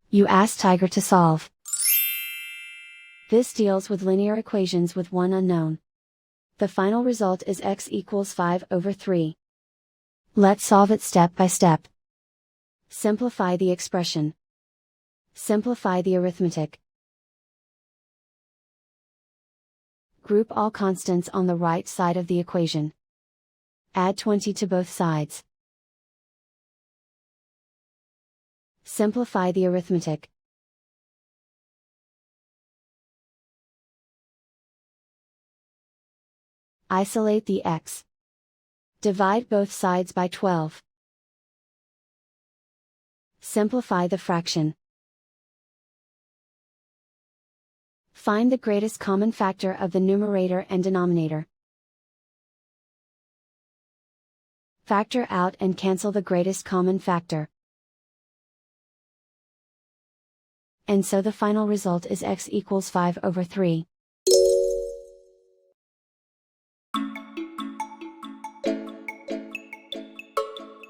You ask Tiger to solve. This deals with linear equations with one unknown. The final result is x equals 5/3. Let's solve it step by step. Simplify the expression. Simplify the arithmetic. Group all constants on the right side of the equation. Add 20 to both sides. Simplify the arithmetic. Isolate the x. Divide both sides by 12. Simplify the fraction. Find the greatest common factor of the numerator and denominator. Factor out and cancel the greatest common factor. And so the final result is x equals 5/3.